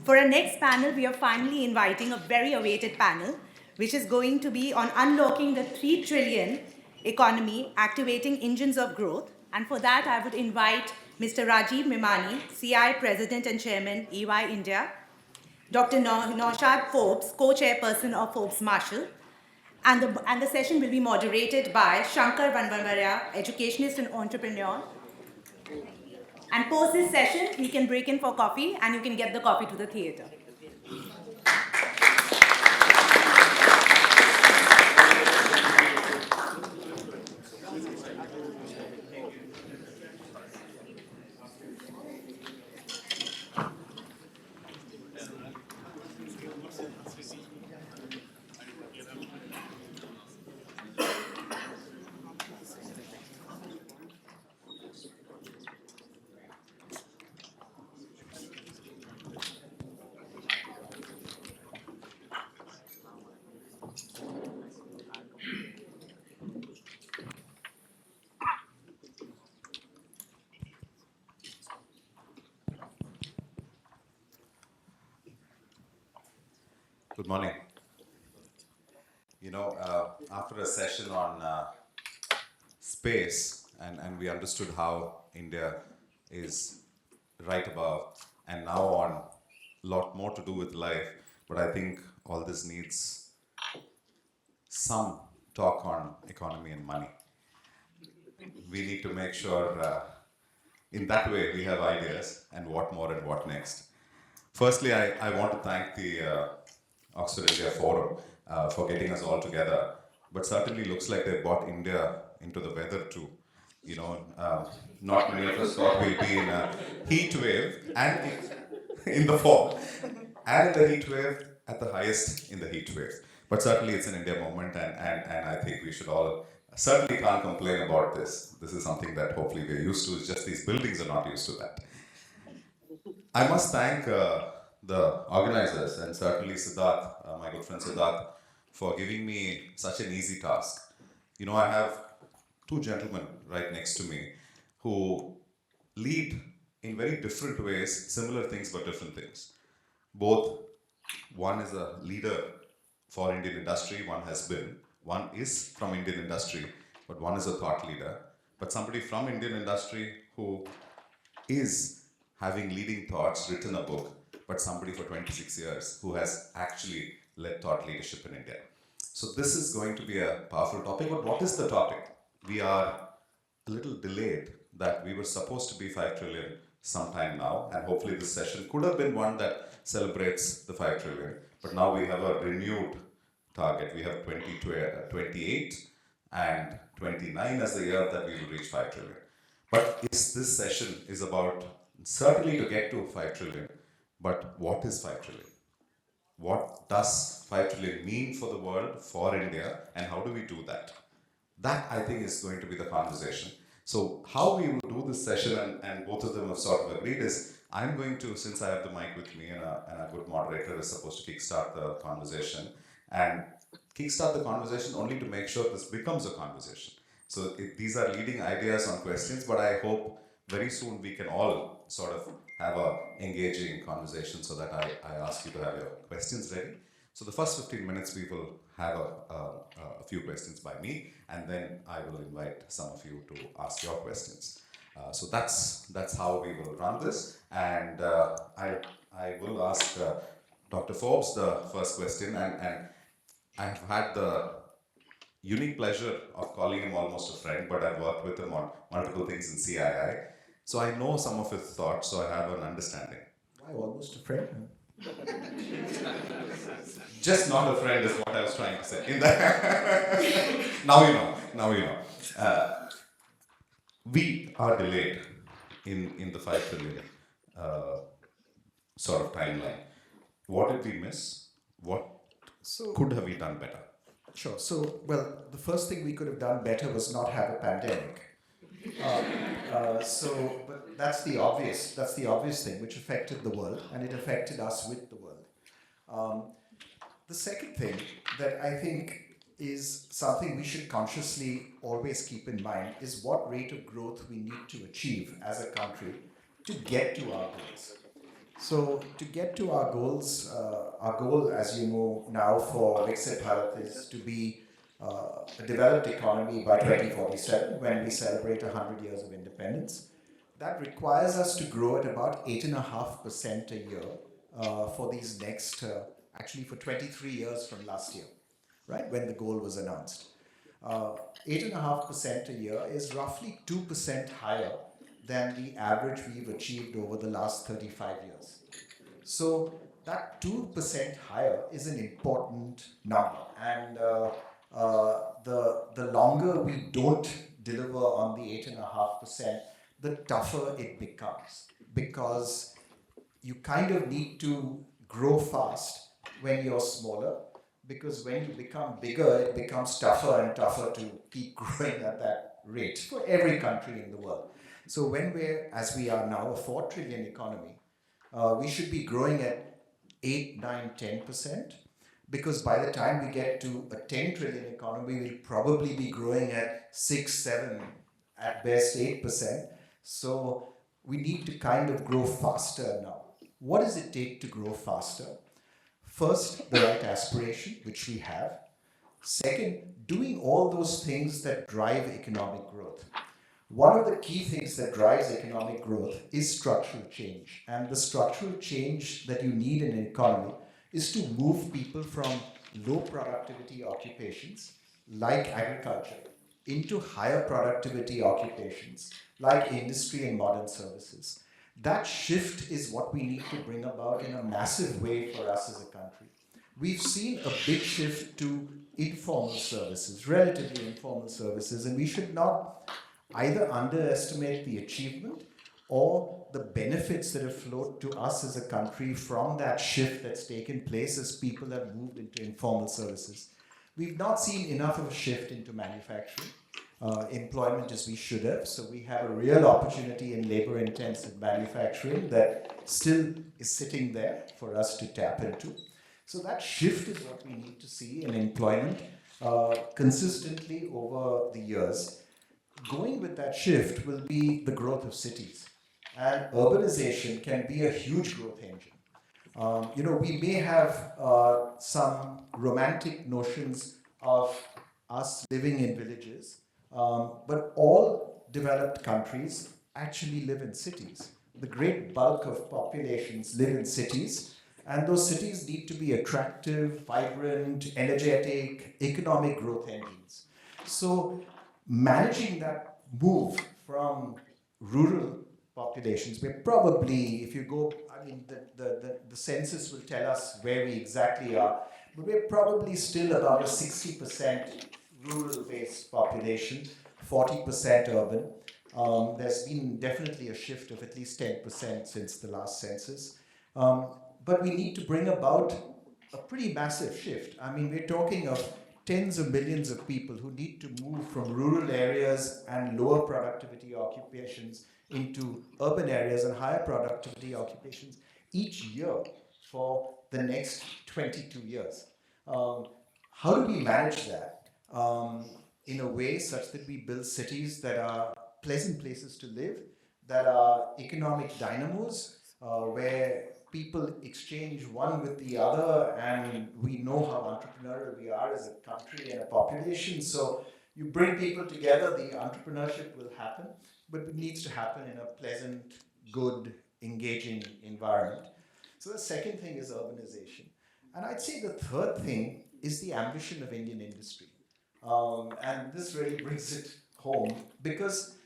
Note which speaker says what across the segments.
Speaker 1: For our next panel, we are finally inviting a very awaited panel, which is going to be on unlocking the 3 trillion economy, activating engines of growth. And for that, I would invite Mr. Rajiv Memani, CI President and Chairman, EY India, Dr. Naushad Forbes, Co-Chairperson of Forbes Marshall, and the session will be moderated by Shankar Vanavarayar, Educationist and entrepreneurial. And post this session, we can break in for coffee and you can get the coffee to the theater.
Speaker 2: Good morning. After a session on space, and we understood how India is right above and now on a lot more to do with life, but I think all this needs some talk on economy and money. We need to make sure in that way we have ideas and what more and what next. Firstly, I want to thank the Oxford India Forum for getting us all together, but certainly looks like they brought India into the weather too. Not many of us thought we'd be in a heat wave and in the fall, and in the heat wave at the highest in the heat wave. But certainly it's an India moment, and I think we should all certainly can't complain about this. This is something that hopefully we're used to, it's just these buildings are not used to that. I must thank the organizers and certainly Siddharth, my good friend Siddharth, for giving me such an easy task. I have two gentlemen right next to me who lead in very different ways, similar things but different things. Both, one is a leader for Indian industry, one is from Indian industry, but one is a thought leader. But somebody from Indian industry who is having leading thoughts, written a book, but somebody for 26 years who has actually led thought leadership in India. So this is going to be a powerful topic, but what is the topic? We are a little delayed that we were supposed to be 5 trillion sometime now, and hopefully this session could have been one that celebrates the 5 trillion, but now we have a renewed target. We have 28 and 29 as the year that we will reach 5 trillion. But this session is about certainly to get to 5 trillion, but what is 5 trillion? What does 5 trillion mean for the world, for India, and how do we do that? That, I think, is going to be the conversation. So how we will do this session, and both of them have sort of agreed, is I'm going to, since I have the mic with me and a good moderator is supposed to kickstart the conversation, and kickstart the conversation only to make sure this becomes a conversation. So these are leading ideas on questions, but I hope very soon we can all sort of have a engaging conversation, so that I ask you to have your questions ready. So the first 15 minutes we will have a few questions by me, and then I will invite some of you to ask your questions. So that's how we will run this, and I will ask Dr. Forbes the first question, and I have had the unique pleasure of calling him almost a friend, but I've worked with him on multiple things in CII. So I know some of his thoughts, so I have an understanding.
Speaker 3: Why almost a friend?
Speaker 2: Just not a friend is what I was trying to say. Now you know. We are delayed in the 5 trillion sort of timeline. What did we miss? What could have we done better?
Speaker 3: Sure. So, well, the first thing we could have done better was not have a pandemic. But that's the obvious thing which affected the world, and it affected us with the world. The second thing that I think is something we should consciously always keep in mind is what rate of growth we need to achieve as a country to get to our goals. So to get to our goal, as you know now for Viksit Bharat is to be a developed economy by 2047 when we celebrate 100 years of independence. That requires us to grow at about 8.5% a year for these next, actually for 23 years from last year, right, when the goal was announced. 8.5% a year is roughly 2% higher than the average we've achieved over the last 35 years. So that 2% higher is an important number. And the longer we don't deliver on the 8.5%, the tougher it becomes. Because you kind of need to grow fast when you're smaller, because when you become bigger, it becomes tougher and tougher to keep growing at that rate for every country in the world. So when we're, as we are now, a 4 trillion economy, we should be growing at 8, 9, 10%, because by the time we get to a 10 trillion economy, we'll probably be growing at 6, 7, at best 8%. So we need to kind of grow faster now. What does it take to grow faster? First, the right aspiration, which we have. Second, doing all those things that drive economic growth. One of the key things that drives economic growth is structural change. And the structural change that you need in an economy is to move people from low productivity occupations, like agriculture, into higher productivity occupations, like industry and modern services. That shift is what we need to bring about in a massive way for us as a country. We've seen a big shift to informal services, relatively informal services, and we should not either underestimate the achievement or the benefits that have flowed to us as a country from that shift that's taken place as people have moved into informal services. We've not seen enough of a shift into manufacturing. Employment as we should have. So we have a real opportunity in labor-intensive manufacturing that still is sitting there for us to tap into. So that shift is what we need to see in employment consistently over the years. Going with that shift will be the growth of cities. And urbanization can be a huge growth engine. We may have some romantic notions of us living in villages, but all developed countries actually live in cities. The great bulk of populations live in cities, and those cities need to be attractive, vibrant, energetic, economic growth engines. So managing that move from rural populations, we're probably, if you go, I mean, the census will tell us where we exactly are, but we're probably still about a 60% rural-based population, 40% urban. There's been definitely a shift of at least 10% since the last census. But we need to bring about a pretty massive shift. I mean, we're talking of tens of millions of people who need to move from rural areas and lower productivity occupations into urban areas and higher productivity occupations each year for the next 22 years. How do we manage that in a way such that we build cities that are pleasant places to live, that are economic dynamos, where people exchange one with the other, and we know how entrepreneurial we are as a country and a population. So you bring people together, the entrepreneurship will happen, but it needs to happen in a pleasant, good, engaging environment. So the second thing is urbanization. And I'd say the third thing is the ambition of Indian industry. And this really brings it home, because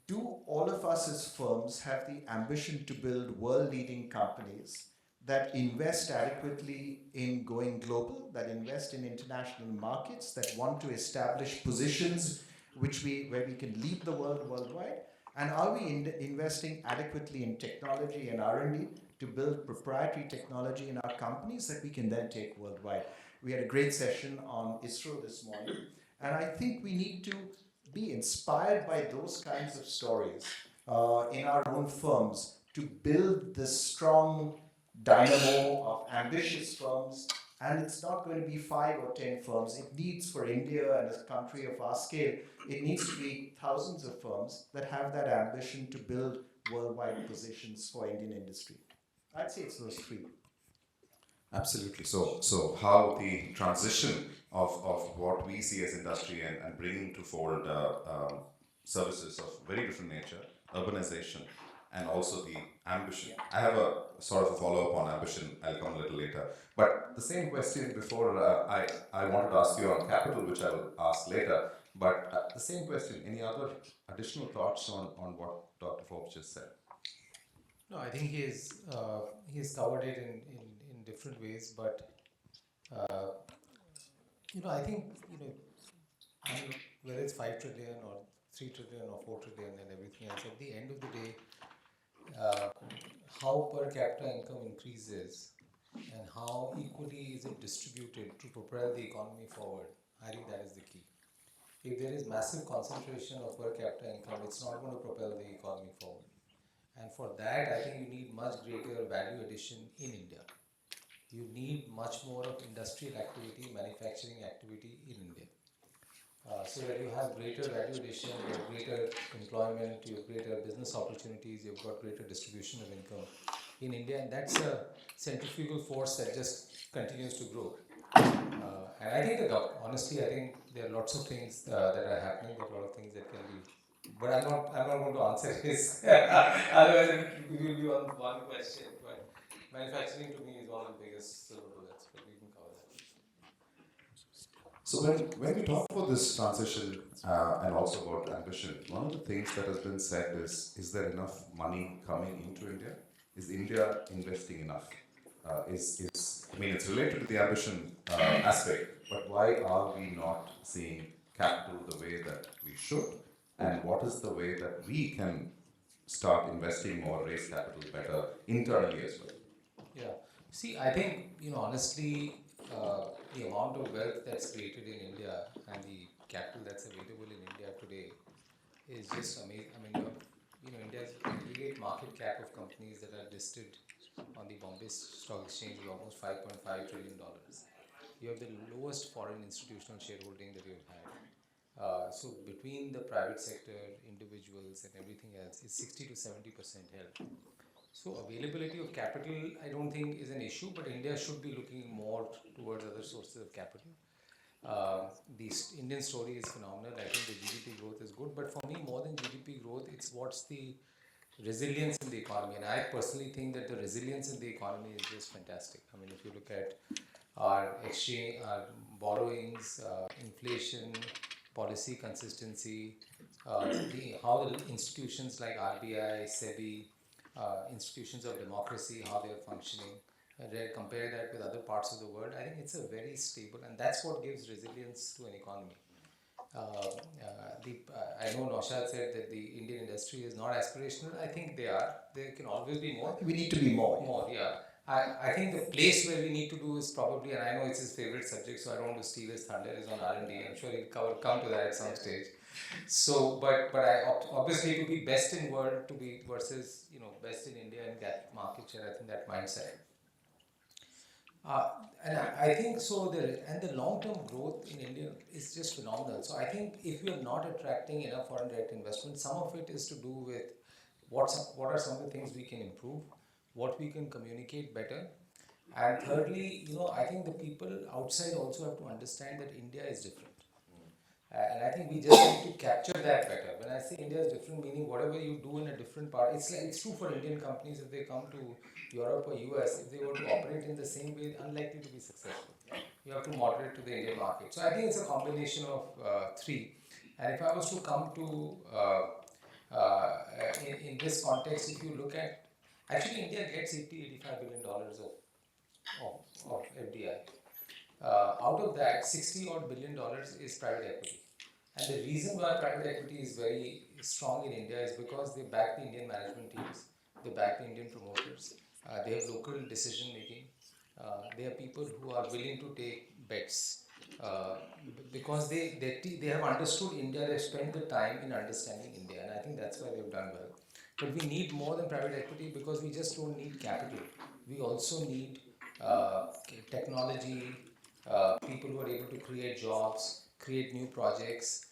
Speaker 3: do all of us as firms have the ambition to build world-leading companies that invest adequately in going global, that invest in international markets, that want to establish positions where we can lead the world worldwide? And are we investing adequately in technology and R&D to build proprietary technology in our companies that we can then take worldwide? We had a great session on ISRO this morning, and I think we need to be inspired by those kinds of stories in our own firms to build this strong dynamo of ambitious firms. And it's not going to be 5 or 10 firms. It needs, for India and a country of our scale, it needs to be thousands of firms that have that ambition to build worldwide positions for Indian industry? I'd say it's those three.
Speaker 2: Absolutely. So how the transition of what we see as industry and bringing to fold services of very different nature, urbanization, and also the ambition. I have a sort of a follow-up on ambition. I'll come a little later. But the same question before, I wanted to ask you on capital, which I will ask later. But the same question, any other additional thoughts on what Dr. Forbes just said?
Speaker 4: No, I think he's covered it in different ways, but uh, I think I mean, whether it's 5 trillion or 3 trillion or 4 trillion and everything else, at the end of the day, uh, how per capita income increases and how equally is it distributed to propel the economy forward. I think that is the key. If there is massive concentration of per capita income, it's not going to propel the economy forward. And for that, I think you need much greater value addition in India. You need much more of industrial activity, manufacturing activity in India. So that you have greater value addition, you have greater employment, you have greater business opportunities, you've got greater distribution of income in India, and that's a centrifugal force that just continues to grow. And I think honestly, I think there are lots of things that are happening. There are a lot of things that can be, but I'm not going to answer this. Otherwise, we will be on one question. But manufacturing to me is one of the biggest silver bullets. But we can cover that.
Speaker 2: So when we talk about this transition and also about ambition, one of the things that has been said is there enough money coming into India? Is India investing enough? I mean, it's related to the ambition aspect, but why are we not seeing capital the way that we should? And what is the way that we can start investing more, raise capital better internally as well?
Speaker 4: Yeah. See, I think, honestly, the amount of wealth that's created in India and the capital that's available in India today is just amazing. I mean, India's aggregate market cap of companies that are listed on the Bombay Stock Exchange is almost $5.5 trillion. You have the lowest foreign institutional shareholding that you've had. So between the private sector, individuals, and everything else, is 60 to 70% held. So availability of capital, I don't think is an issue, but India should be looking more towards other sources of capital. The Indian story is phenomenal. I think the GDP growth is good, but for me, more than GDP growth, it's what's the resilience in the economy. And I personally think that the resilience in the economy is just fantastic. I mean, if you look at our exchange, our borrowings, inflation, policy consistency, how the institutions like RBI, SEBI, institutions of democracy, how they are functioning, compare that with other parts of the world, I think it's a very stable, and that's what gives resilience to an economy. I know Naushad said that the Indian industry is not aspirational. I think they are. There can always be more.
Speaker 3: We need to be more.
Speaker 4: More, yeah. I think the place where we need to do is probably, and I know it's his favorite subject, so I don't want to steal his thunder, is on R&D. I'm sure he'll come to that at some stage. So, but obviously to be best in world, to be versus best in India and get market share, I think that mindset. And I think so. The long-term growth in India is just phenomenal. So I think if we are not attracting enough foreign direct investment, some of it is to do with what are some of the things we can improve, what we can communicate better, and thirdly, I think the people outside also have to understand that India is different. And I think we just need to capture that better. When I say India is different, meaning whatever you do in a different part, it's true for Indian companies if they come to Europe or US, if they were to operate in the same way, unlikely to be successful. You have to moderate to the Indian market. So I think it's a combination of three. And if I was to come to in this context, if you look at actually India gets $85 billion of FDI. Out of that, $60 billion is private equity. And the reason why private equity is very strong in India is because they back the Indian management teams, they back the Indian promoters, they have local decision making, they are people who are willing to take bets because they have understood India, they've spent the time in understanding India, and I think that's why they've done well. But we need more than private equity because we just don't need capital. We also need technology, people who are able to create jobs, create new projects,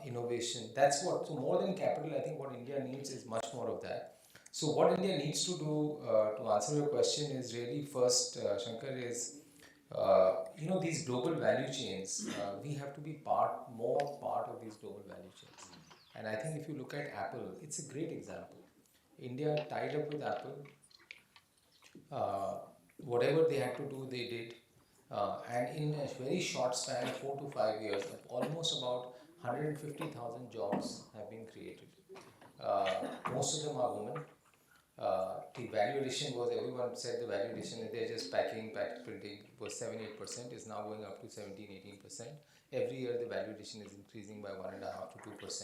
Speaker 4: innovation. That's what, so more than capital, I think what India needs is much more of that. So what India needs to do to answer your question is really first, Shankar, is these global value chains. We have to be more part of these global value chains. And I think if you look at Apple, it's a great example. India tied up with Apple. Uh, Whatever they had to do, they did. And in a very short span of 4 to 5 years, almost about 150,000 jobs have been created. Most of them are women. The value addition was, everyone said the value addition, they're just pack printing was 7-8%, is now going up to 17-18%. Every year the value addition is increasing by 1.5 to 2%.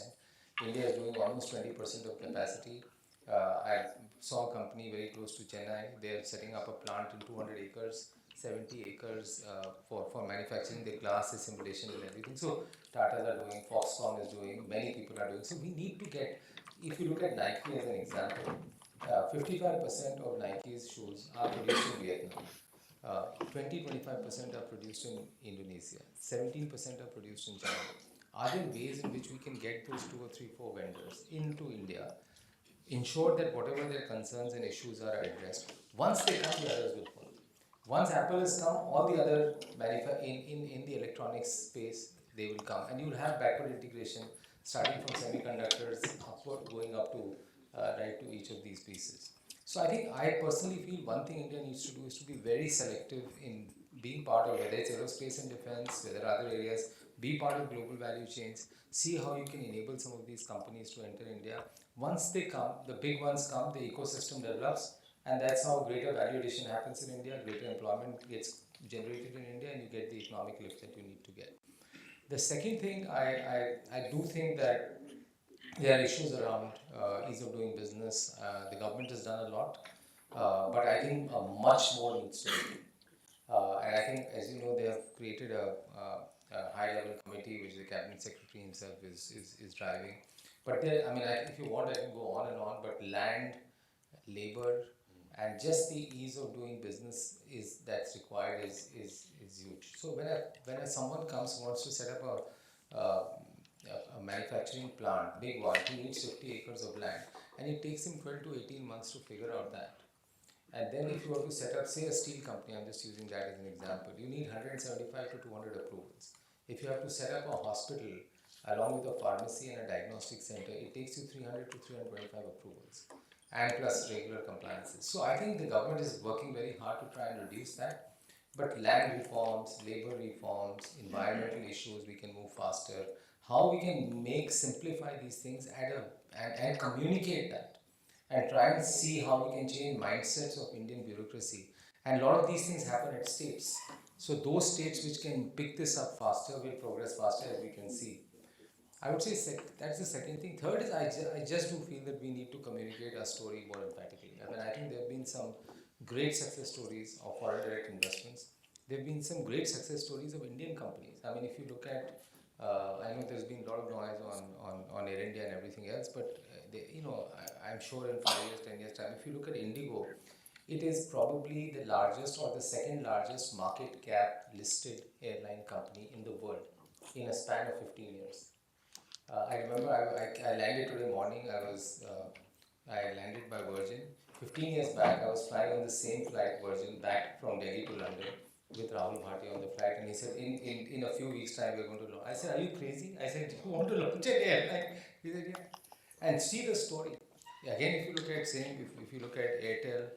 Speaker 4: India is doing almost 20% of capacity. I saw a company very close to Chennai. They're setting up a plant in 200 acres, 70 acres for manufacturing the glass assimilation and everything. So Tatas are doing, Foxconn is doing, many people are doing. So we need to get, if you look at Nike as an example, 55% of Nike's shoes are produced in Vietnam. 20-25% are produced in Indonesia. 17% are produced in China. Are there ways in which we can get those 2 or 3, 4 vendors into India, ensure that whatever their concerns and issues are addressed? Once they come, the others will follow. Once Apple has come, all the other in the electronics space, they will come, and you will have backward integration starting from semiconductors upward, going up to right to each of these pieces. So I personally feel one thing India needs to do is to be very selective in being part of, whether it's aerospace and defense, whether other areas, be part of global value chains, see how you can enable some of these companies to enter India. Once they come, the big ones come, the ecosystem develops, and that's how greater value addition happens in India, greater employment gets generated in India, and you get the economic lift that you need to get. The second thing, I do think that there are issues around ease of doing business. The government has done a lot, but I think much more needs to be done. And I think, as you know, they have created a high-level committee which the cabinet secretary himself is driving. But there, I mean, if you want, I can go on and on. But land, labor, and just the ease of doing business that's required is huge. So when someone comes wants to set up a manufacturing plant, big one, he needs 50 acres of land, and it takes him 12 to 18 months to figure out that. And then if you want to set up, say, a steel company, I'm just using that as an example, you need 175 to 200 approvals. If you have to set up a hospital along with a pharmacy and a diagnostic center, it takes you 300 to 325 approvals, and plus regular compliances. So I think the government is working very hard to try and reduce that. But land reforms, labor reforms, environmental issues, we can move faster. How we can simplify these things and communicate that, and try and see how we can change mindsets of Indian bureaucracy. And a lot of these things happen at states. So those states which can pick this up faster will progress faster, as we can see. I would say that's the second thing. Third is I just do feel that we need to communicate our story more emphatically. I mean, I think there have been some great success stories of foreign direct investments. There have been some great success stories of Indian companies. I mean, if you look at, I know there's been a lot of noise on Air India and everything else, but I'm sure in 5 years, 10 years time, if you look at Indigo, it is probably the largest or the second largest market cap listed airline company in the world in a span of 15 years. I remember I landed today morning. I landed by Virgin. 15 years back, I was flying on the same flight, Virgin, back from Delhi to London with Rahul Bhatia on the flight, and he said, in a few weeks' time, we're going to launch. I said, are you crazy? I said, do you want to launch an airline? He said, yeah. And see the story. Again, if you look at if you look at Airtel,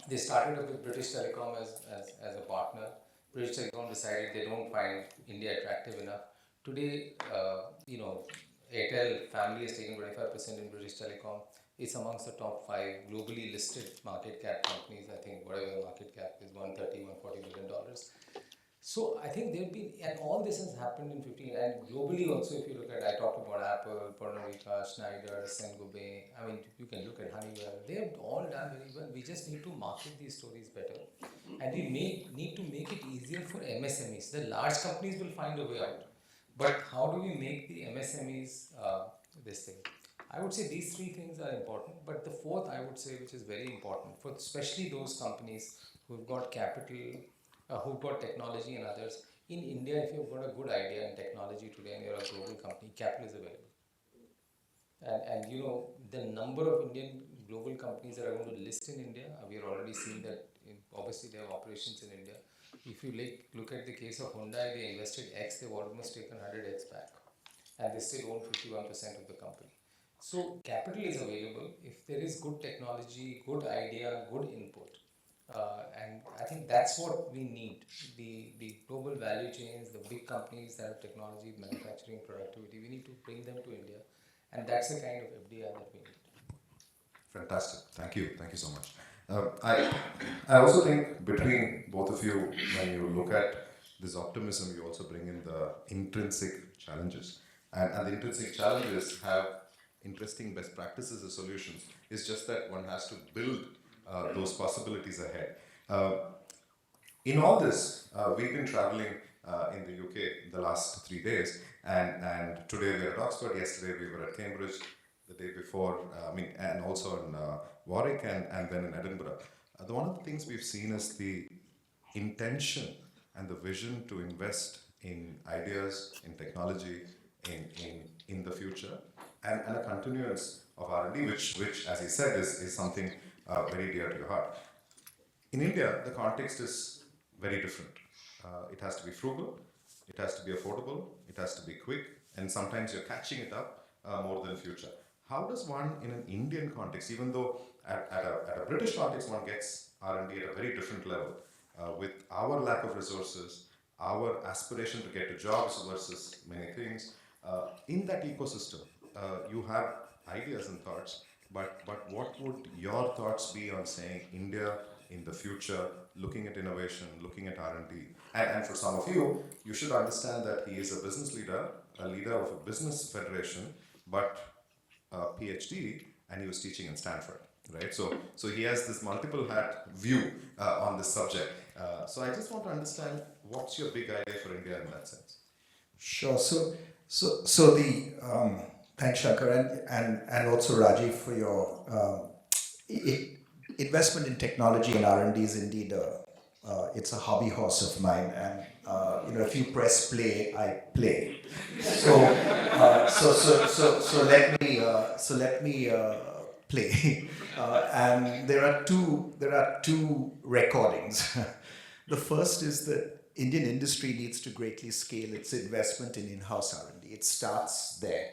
Speaker 4: they started up with British Telecom as a partner. British Telecom decided they don't find India attractive enough. Today, Airtel family has taken 25% in British Telecom. It's amongst the top 5 globally listed market cap companies. I think whatever the market cap is, $140 billion. So I think there've been, and all this has happened in 15, and globally also, if you look at, I talked about Apple, Pernod Ricard, Schneider, Saint-Gobain, I mean, you can look at Honeywell, they have all done very well. We just need to market these stories better, and we need to make it easier for MSMEs. The large companies will find a way out, but how do we make the MSMEs this thing? I would say these 3 things are important, but the fourth, I would say, which is very important for especially those companies who've got capital, who've got technology and others. In India, if you've got a good idea in technology today and you're a global company, capital is available. And the number of Indian global companies that are going to list in India. We are already seeing that obviously they have operations in India. If you look at the case of Hyundai, they invested X, they've almost taken 100X back, and they still own 51% of the company. So capital is available if there is good technology, good idea, good input. And I think that's what we need. The global value chains, the big companies that have technology, manufacturing, productivity, we need to bring them to India. And that's the kind of FDI that we need.
Speaker 2: Fantastic. Thank you so much. I also think between both of you, when you look at this optimism, you also bring in the intrinsic challenges. And the intrinsic challenges have interesting best practices as solutions. It's just that one has to build those possibilities ahead. In all this, we've been traveling in the UK the last 3 days, and today we're at Oxford, yesterday we were at Cambridge, the day before, and also in Warwick and then in Edinburgh. One of the things we've seen is the intention and the vision to invest in ideas, in technology, in the future, and a continuance of R&D, which as he said, is something very dear to your heart. In India, the context is very different. It has to be frugal, it has to be affordable, it has to be quick, and sometimes you're catching it up more than future. How does one, in an Indian context, even though at a British context, one gets R&D at a very different level, with our lack of resources, our aspiration to get to jobs versus many things, in that ecosystem, you have ideas and thoughts, but what would your thoughts be on saying India in the future, looking at innovation, looking at R&D? And for some of you, you should understand that he is a business leader, a leader of a business federation, but a PhD, and he was teaching in Stanford, right? So he has this multiple hat view on this subject. So I just want to understand, what's your big idea for India in that sense?
Speaker 3: Sure. So the thanks, Shankar, and also Rajiv for your investment in technology and R&D is indeed it's a hobby horse of mine, and if you press play, I play. So let me play. And there are two recordings. The first is that Indian industry needs to greatly scale its investment in in-house R&D. It starts there.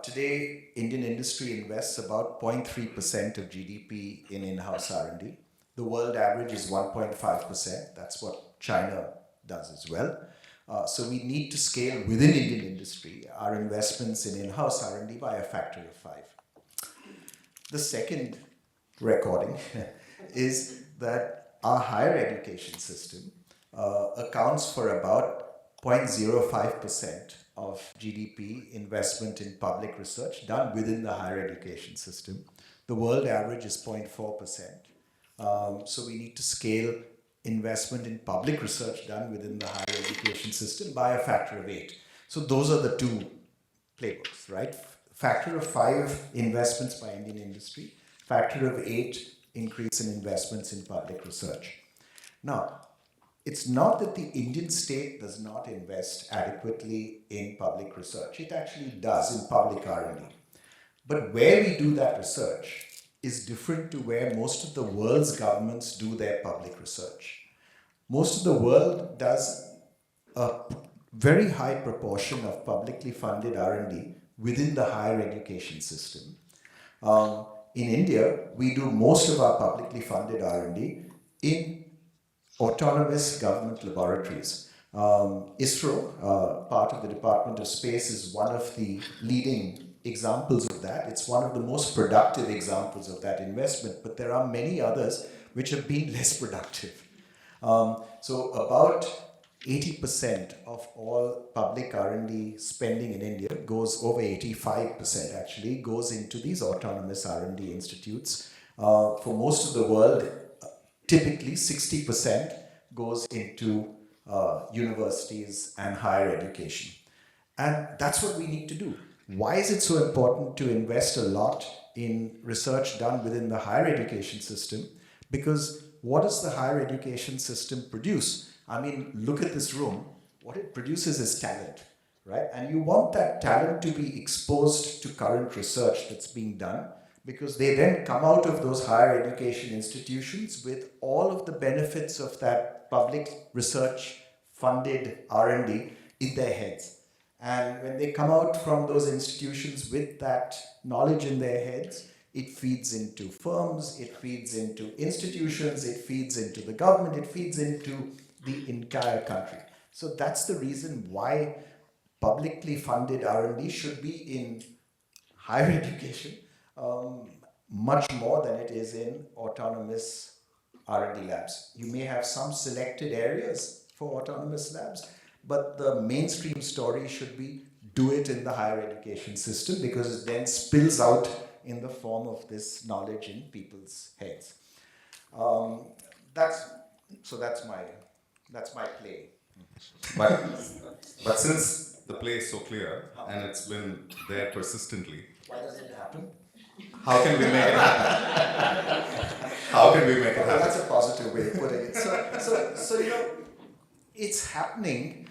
Speaker 3: Today, Indian industry invests about 0.3% of GDP in in-house R&D. The world average is 1.5%. That's what China does as well. So we need to scale within Indian industry our investments in in-house R&D by a factor of 5. The second recording is that our higher education system accounts for about 0.05% of GDP investment in public research done within the higher education system. The world average is 0.4%. So we need to scale investment in public research done within the higher education system by a factor of 8. So those are the two playbooks, right? Factor of 5 investments by Indian industry, factor of 8 increase in investments in public research. Now, it's not that the Indian state does not invest adequately in public research. It actually does in public R&D. But where we do that research is different to where most of the world's governments do their public research. Most of the world does a very high proportion of publicly funded R&D within the higher education system. In India, we do most of our publicly funded R&D in autonomous government laboratories. ISRO, part of the Department of Space, is one of the leading examples of that. It's one of the most productive examples of that investment, but there are many others which have been less productive. So about 80% of all public R&D spending in India goes, over 85% actually, goes into these autonomous R&D institutes. For most of the world, typically 60% goes into universities and higher education. And that's what we need to do. Why is it so important to invest a lot in research done within the higher education system? Because what does the higher education system produce? I mean, look at this room. What it produces is talent, right? And you want that talent to be exposed to current research that's being done because they then come out of those higher education institutions with all of the benefits of that public research funded R&D in their heads. And when they come out from those institutions with that knowledge in their heads, it feeds into firms, it feeds into institutions, it feeds into the government, it feeds into the entire country. So that's the reason why publicly funded R&D should be in higher education much more than it is in autonomous R&D labs. You may have some selected areas for autonomous labs, but the mainstream story should be do it in the higher education system, because it then spills out in the form of this knowledge in people's heads. That's my play.
Speaker 2: But, but since the play is so clear and it's been there persistently,
Speaker 3: Why does it happen?
Speaker 2: how can we make it happen? How can we make it
Speaker 3: Well,
Speaker 2: happen?
Speaker 3: that's a positive way of putting it. So it's happening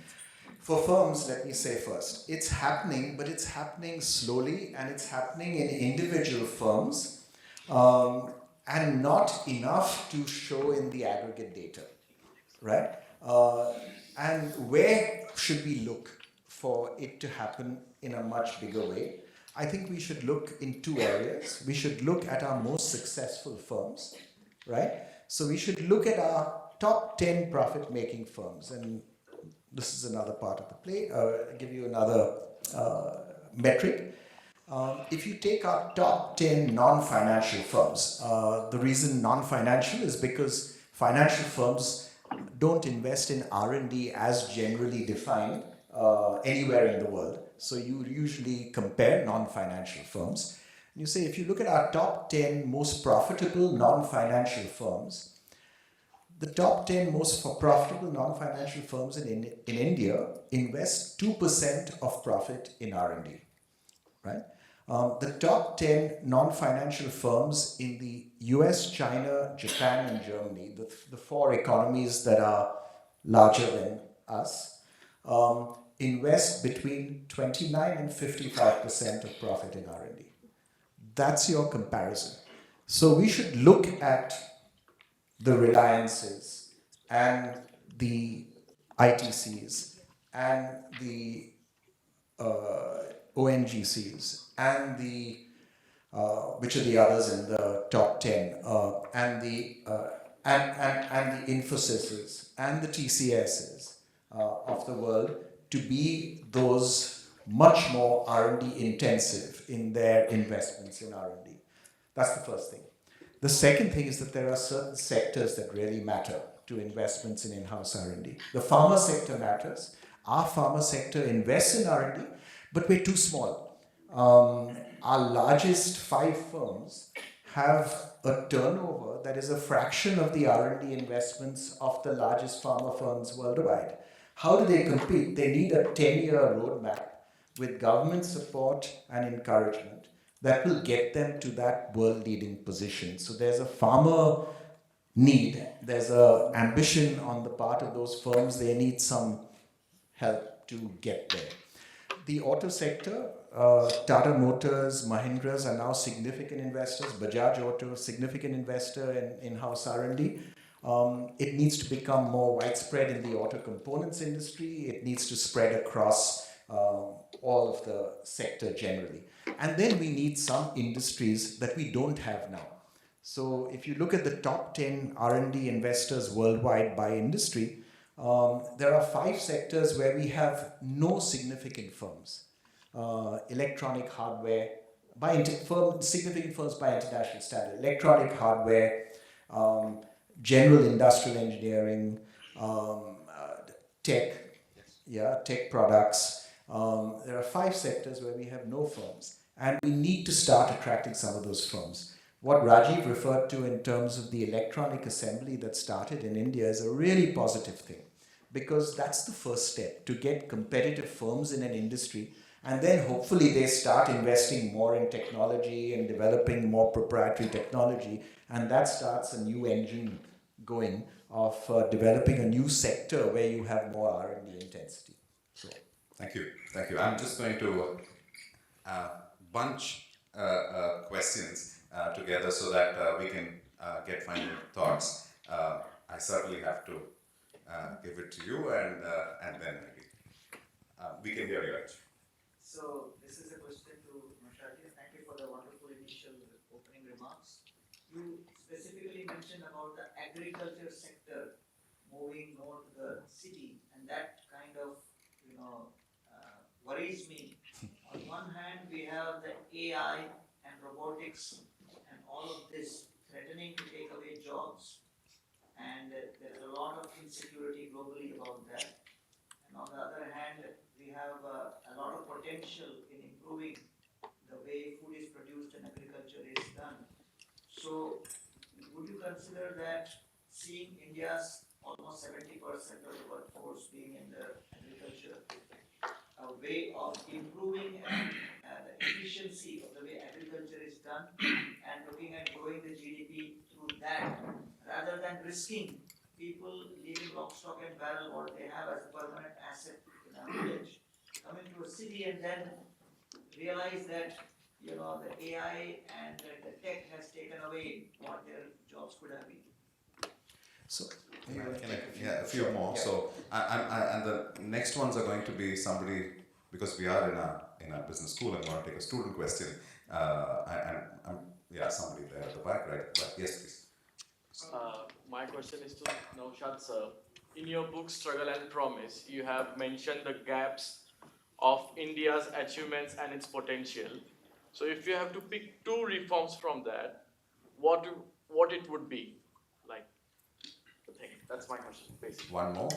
Speaker 3: for firms. Let me say first, it's happening, but it's happening slowly, and it's happening in individual firms, and not enough to show in the aggregate data, right? And where should we look for it to happen in a much bigger way? I think we should look in two areas. We should look at our most successful firms, right? So we should look at our top 10 profit-making firms. And this is another part of the play. I'll give you another metric. If you take our top 10 non-financial firms, the reason non-financial is because financial firms don't invest in R&D as generally defined anywhere in the world. So you usually compare non-financial firms. You say, if you look at our top 10 most profitable non-financial firms, the top 10 most profitable non-financial firms in India invest 2% of profit in R&D, right? The top 10 non-financial firms in the US, China, Japan, and Germany, the four economies that are larger than us, invest between 29 and 55% of profit in R&D. That's your comparison. So we should look at the Reliances and the ITCs and the ONGCs and the which are the others in the top 10, and the Infosys and the TCSs of the world to be those much more R&D intensive in their investments in R&D. That's the first thing. The second thing is that there are certain sectors that really matter to investments in in-house R&D. The pharma sector matters. Our pharma sector invests in R&D, but we're too small. Our largest 5 firms have a turnover that is a fraction of the R&D investments of the largest pharma firms worldwide. How do they compete? They need a 10-year roadmap with government support and encouragement that will get them to that world-leading position. So there's a pharma need, there's an ambition on the part of those firms. They need some help to get there. The auto sector, Tata Motors, Mahindras are now significant investors. Bajaj Auto, significant investor in in-house R&D. It needs to become more widespread in the auto components industry. It needs to spread across all of the sector generally. And then we need some industries that we don't have now. So if you look at the top 10 R&D investors worldwide by industry, there are 5 sectors where we have no significant firms. Electronic hardware, significant firms by international standard. Electronic hardware, general industrial engineering, tech products. There are 5 sectors where we have no firms, and we need to start attracting some of those firms. What Rajiv referred to in terms of the electronic assembly that started in India is a really positive thing, because that's the first step to get competitive firms in an industry, and then hopefully they start investing more in technology and developing more proprietary technology, and that starts a new engine going of developing a new sector where you have more R&D intensity. So,
Speaker 2: Thank you. I'm just going to bunch questions together so that we can get final thoughts. I certainly have to give it to you, and then maybe we can hear you actually.
Speaker 5: So this is a question to Naushad. Thank you for the wonderful initial opening remarks. You specifically mentioned about the agriculture sector moving more to the city, and that kind of, worries me. On one hand, we have the AI and robotics and all of this threatening to take away jobs, and there's a lot of insecurity globally about that. And on the other hand, we have a lot of potential in improving the way food is produced and agriculture is done. So, would you consider that seeing India's almost 70% of the workforce being in the agriculture, a way of improving the efficiency of the way agriculture is done and looking at growing the GDP through that, rather than risking people leaving lock, stock and barrel what they have as a permanent asset in a village, coming to a city and then realize that the AI and the tech has taken away what their jobs could have been.
Speaker 3: So,
Speaker 2: A few more.
Speaker 3: Yeah.
Speaker 2: So, and the next ones are going to be somebody, because we are in a business school. I'm going to take a student question. Somebody there at the back, right? But yes, please.
Speaker 6: My question is to Naushad sir. In your book Struggle and Promise, you have mentioned the gaps of India's achievements and its potential. So if you have to pick two reforms from that, what it would be? Like the thing. That's my question, basically.
Speaker 2: One more.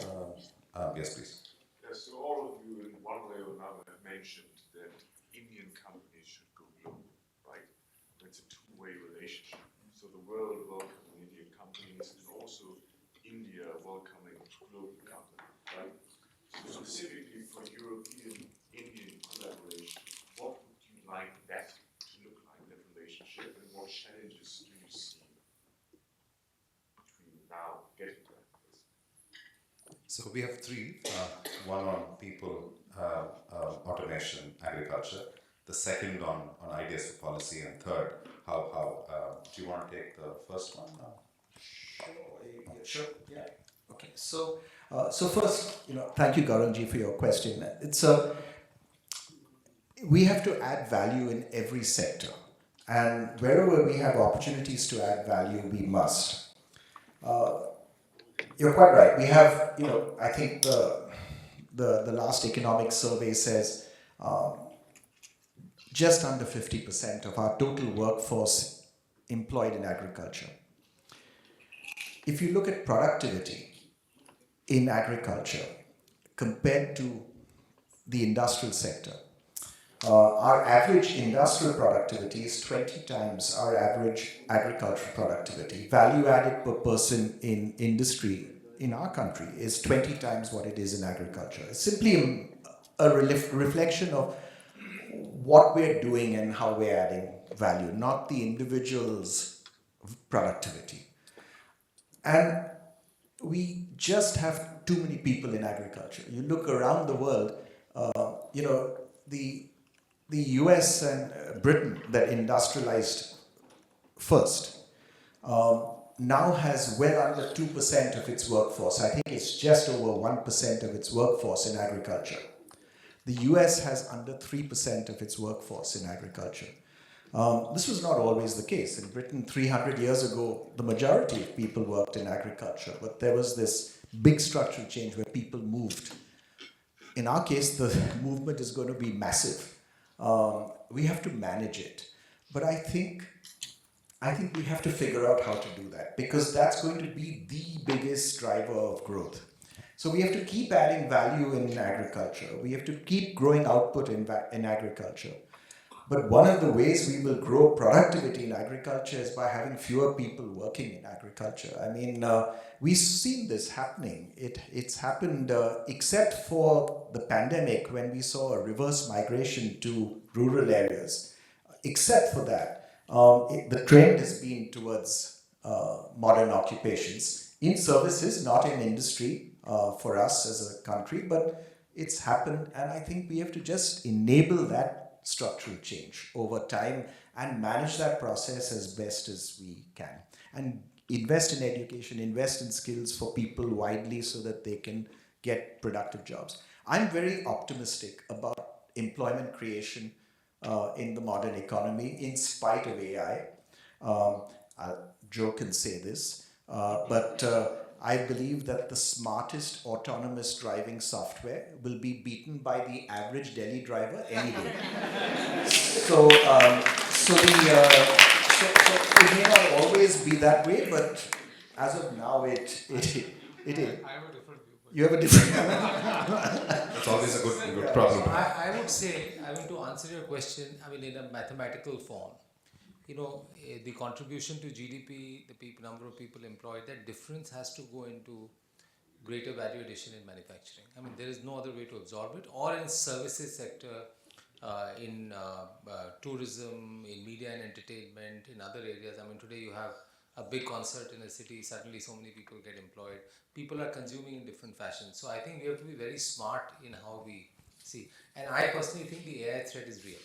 Speaker 2: Yes, please.
Speaker 7: Yes, so all of you in one way or another have mentioned that Indian companies should go global, right? It's a two-way relationship. So the world welcoming Indian companies and also India welcoming global companies, right? So specifically for European-Indian collaboration, what would you like that to look like, that relationship, and what challenges do you see between now getting to that place?
Speaker 2: So we have three. One on people, automation, agriculture. The second on ideas for policy, and third, how do you want to take the first one?
Speaker 3: Sure. Yeah. Okay. So first, thank you, Garangji, for your question. We have to add value in every sector, and wherever we have opportunities to add value, we must. You're quite right. We have, I think the last economic survey says just under 50% of our total workforce employed in agriculture. If you look at productivity in agriculture compared to the industrial sector, our average industrial productivity is 20 times our average agricultural productivity. Value added per person in industry in our country is 20 times what it is in agriculture. It's simply a reflection of what we're doing and how we're adding value, not the individual's productivity. And we just have too many people in agriculture. You look around the world, the US and Britain that industrialized first now has well under 2% of its workforce. I think it's just over 1% of its workforce in agriculture. The US has under 3% of its workforce in agriculture. This was not always the case. In Britain, 300 years ago, the majority of people worked in agriculture, but there was this big structural change where people moved. In our case, the movement is going to be massive. We have to manage it. But I think we have to figure out how to do that, because that's going to be the biggest driver of growth. So we have to keep adding value in agriculture. We have to keep growing output in agriculture. But one of the ways we will grow productivity in agriculture is by having fewer people working in agriculture. I mean, we've seen this happening. It's happened except for the pandemic, when we saw a reverse migration to rural areas. Except for that, the trend has been towards modern occupations in services, not in industry for us as a country, but it's happened, and I think we have to just enable that structural change over time and manage that process as best as we can. And invest in education, invest in skills for people widely so that they can get productive jobs. I'm very optimistic about employment creation in the modern economy in spite of AI. Joe can say this, but I believe that the smartest autonomous driving software will be beaten by the average Delhi driver any day. So, it may not always be that way, but as of now, it is.
Speaker 4: I have a different view. But
Speaker 3: You have a different.
Speaker 2: That's always a good problem.
Speaker 4: I would say, I mean, to answer your question, I mean, in a mathematical form, the contribution to GDP, the number of people employed, that difference has to go into greater value addition in manufacturing. I mean, there is no other way to absorb it. Or in services sector, in tourism, in media and entertainment, in other areas. I mean, today you have a big concert in a city, suddenly so many people get employed. People are consuming in different fashions. So I think we have to be very smart in how we see. And I personally think the AI threat is real.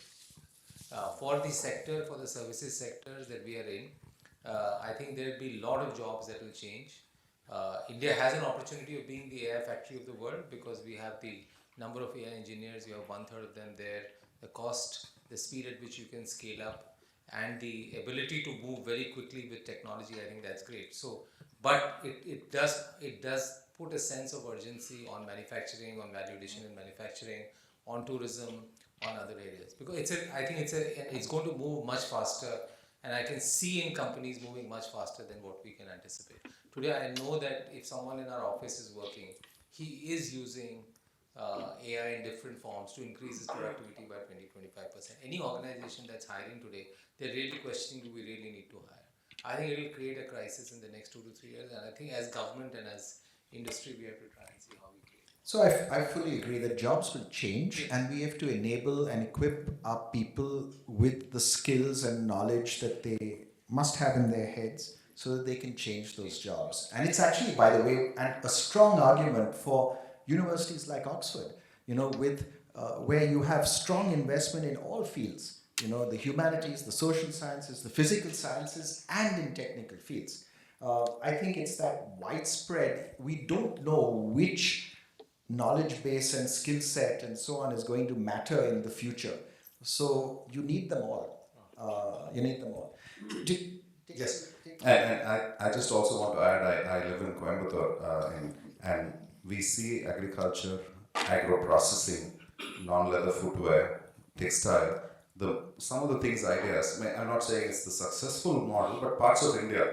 Speaker 4: For the sector, for the services sectors that we are in, I think there will be a lot of jobs that will change. India has an opportunity of being the AI factory of the world because we have the number of AI engineers, you have 1/3 of them there, the cost, the speed at which you can scale up, and the ability to move very quickly with technology. I think that's great. So, but it does put a sense of urgency on manufacturing, on value addition in manufacturing, on tourism, on other areas, because I think it's going to move much faster, and I can see in companies moving much faster than what we can anticipate. Today, I know that if someone in our office is working, he is using AI in different forms to increase his productivity by 20-25%. Any organization that's hiring today, they're really questioning, do we really need to hire? I think it will create a crisis in the next 2 to 3 years, and I think as government and as industry, we have to try and see how we create.
Speaker 3: So I fully agree that jobs will change, and we have to enable and equip our people with the skills and knowledge that they must have in their heads so that they can change those jobs. And it's actually, by the way, a strong argument for universities like Oxford, with where you have strong investment in all fields, the humanities, the social sciences, the physical sciences, and in technical fields. I think it's that widespread, we don't know which knowledge base and skill set and so on is going to matter in the future. So you need them all. Yes.
Speaker 2: And I just also want to add, I live in Coimbatore, and we see agriculture, agro-processing, non-leather footwear, textile, some of the things, ideas, I'm not saying it's the successful model, but parts of India,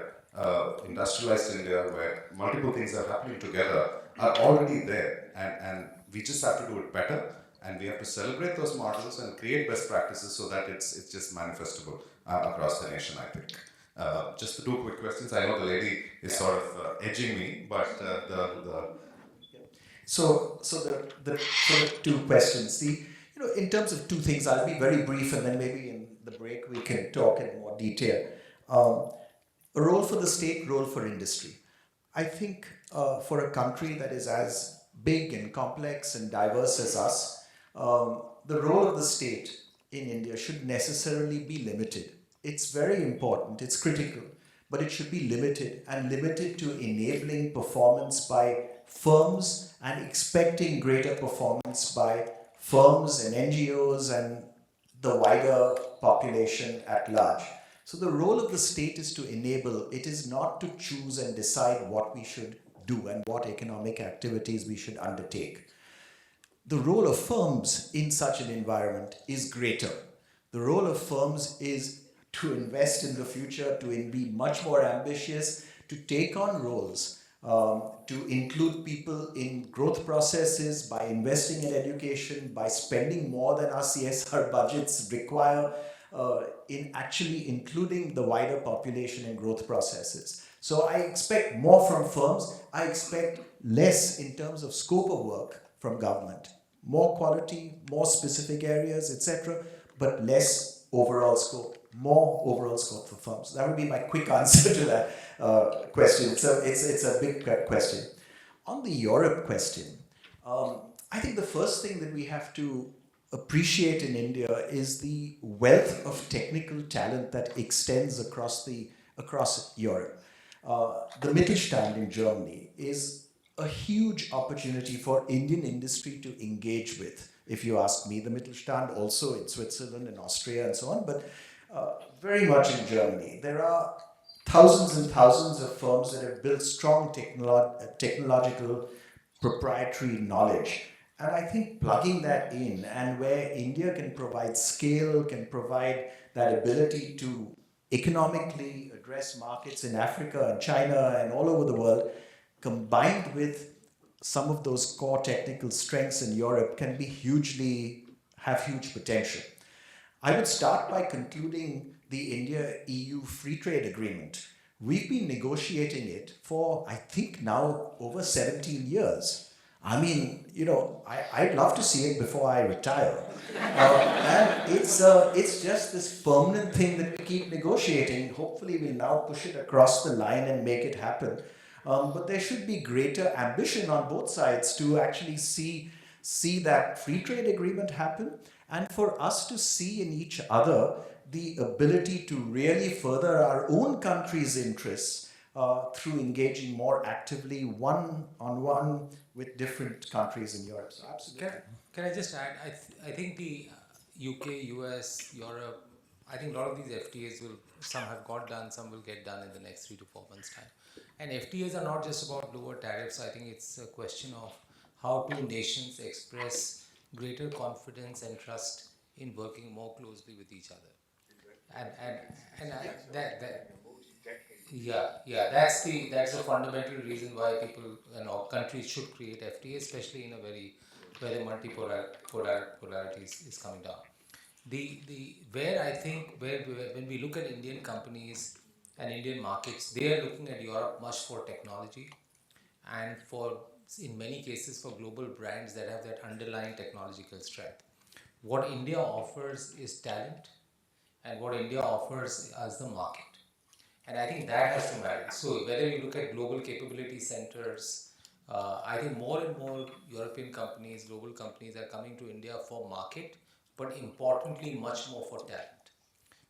Speaker 2: industrialized India, where multiple things are happening together, are already there, and we just have to do it better, and we have to celebrate those models and create best practices so that it's just manifestable across the nation, I think. Just the 2 quick questions. I know the lady is sort of edging me, but
Speaker 3: So the 2 questions. In terms of 2 things, I'll be very brief, and then maybe in the break we can talk in more detail. A role for the state, role for industry. I think for a country that is as big and complex and diverse as us, the role of the state in India should necessarily be limited. It's very important, it's critical, but it should be limited, and limited to enabling performance by firms and expecting greater performance by firms and NGOs and the wider population at large. So the role of the state is to enable, it is not to choose and decide what we should do and what economic activities we should undertake. The role of firms in such an environment is greater. The role of firms is to invest in the future, to be much more ambitious, to take on roles, to include people in growth processes by investing in education, by spending more than our CSR budgets require, in actually including the wider population in growth processes. So I expect more from firms. I expect less in terms of scope of work from government. More quality, more specific areas, etc., but less overall scope. More overall scope for firms. That would be my quick answer to that question. So it's a big question. On the Europe question, I think the first thing that we have to appreciate in India is the wealth of technical talent that extends across Europe. The Mittelstand in Germany is a huge opportunity for Indian industry to engage with. If you ask me, the Mittelstand also in Switzerland and Austria and so on, but very much in Germany. There are thousands and thousands of firms that have built strong technological proprietary knowledge. And I think plugging that in, and where India can provide scale, can provide that ability to economically address markets in Africa and China and all over the world, combined with some of those core technical strengths in Europe, can have huge potential. I would start by concluding the India-EU Free Trade Agreement. We've been negotiating it for, I think now, over 17 years. I mean, I'd love to see it before I retire. And it's just this permanent thing that we keep negotiating. Hopefully we'll now push it across the line and make it happen. But there should be greater ambition on both sides to actually see that free trade agreement happen, and for us to see in each other the ability to really further our own country's interests through engaging more actively one-on-one with different countries in Europe. So absolutely.
Speaker 4: Can I just add? I think the UK, US, Europe, I think a lot of these FTAs some have got done, some will get done in the next 3 to 4 months' time. And FTAs are not just about lower tariffs. I think it's a question of how two nations express greater confidence and trust in working more closely with each other. That's the fundamental reason why people countries should create FTA, especially in a where the polarity is coming down. When we look at Indian companies and Indian markets, they are looking at Europe much for technology and in many cases for global brands that have that underlying technological strength. What India offers is talent, and what India offers is the market. And I think that has to matter. So whether you look at global capability centers, I think more and more European companies, global companies are coming to India for market, but importantly much more for talent.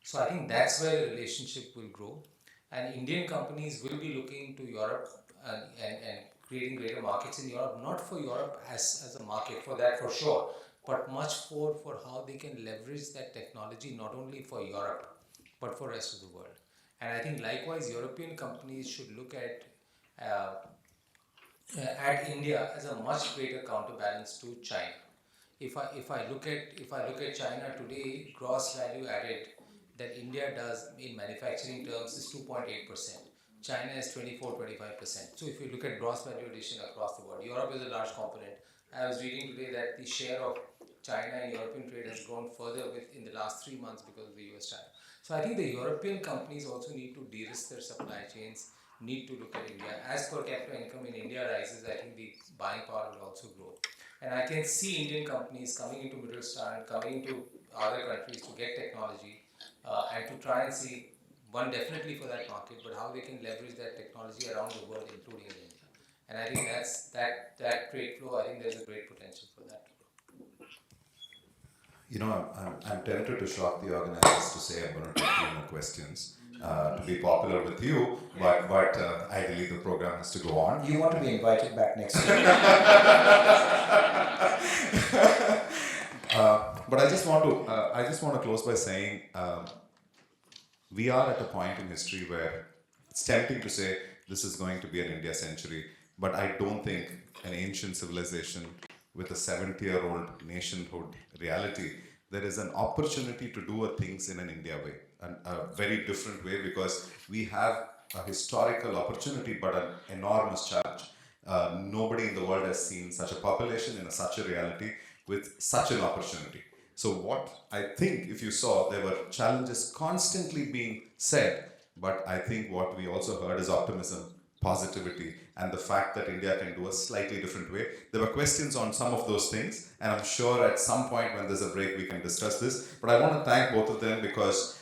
Speaker 4: So I think that's where the relationship will grow. And Indian companies will be looking to Europe and creating greater markets in Europe, not for Europe as a market, for that for sure, but much for how they can leverage that technology not only for Europe, but for the rest of the world. And I think likewise, European companies should look at India as a much greater counterbalance to China. If I look at China today, gross value added that India does in manufacturing terms is 2.8%. China is 24-25%. So if you look at gross value addition across the world, Europe is a large component. I was reading today that the share of China in European trade has grown further in the last 3 months because of the US tariff. So I think the European companies also need to de-risk their supply chains, need to look at India. As per capita income in India rises, I think the buying power will also grow. And I can see Indian companies coming into Middle East, coming into other countries to get technology and to try and see, one, definitely for that market, but how they can leverage that technology around the world, including in India. And I think that trade flow, I think there's a great potential for that to grow.
Speaker 2: I'm tempted to shock the organizers to say I'm going to take 3 more questions to be popular with you, but ideally the program has to go on.
Speaker 3: You want to be invited back next year.
Speaker 2: But I just want to close by saying we are at a point in history where it's tempting to say this is going to be an India century, but I don't think an ancient civilization with a 70-year-old nationhood reality, there is an opportunity to do things in an India way, a very different way, because we have a historical opportunity but an enormous challenge. Nobody in the world has seen such a population in such a reality with such an opportunity. So what I think, if you saw, there were challenges constantly being said, but I think what we also heard is optimism, positivity, and the fact that India can do a slightly different way. There were questions on some of those things, and I'm sure at some point when there's a break we can discuss this. But I want to thank both of them because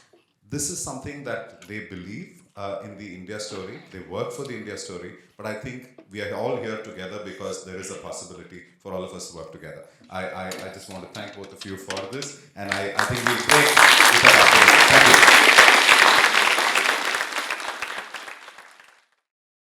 Speaker 2: this is something that they believe, in the India story. They work for the India story. But I think we are all here together because there is a possibility for all of us to work together. I just want to thank both of you for this, and I think we'll break with a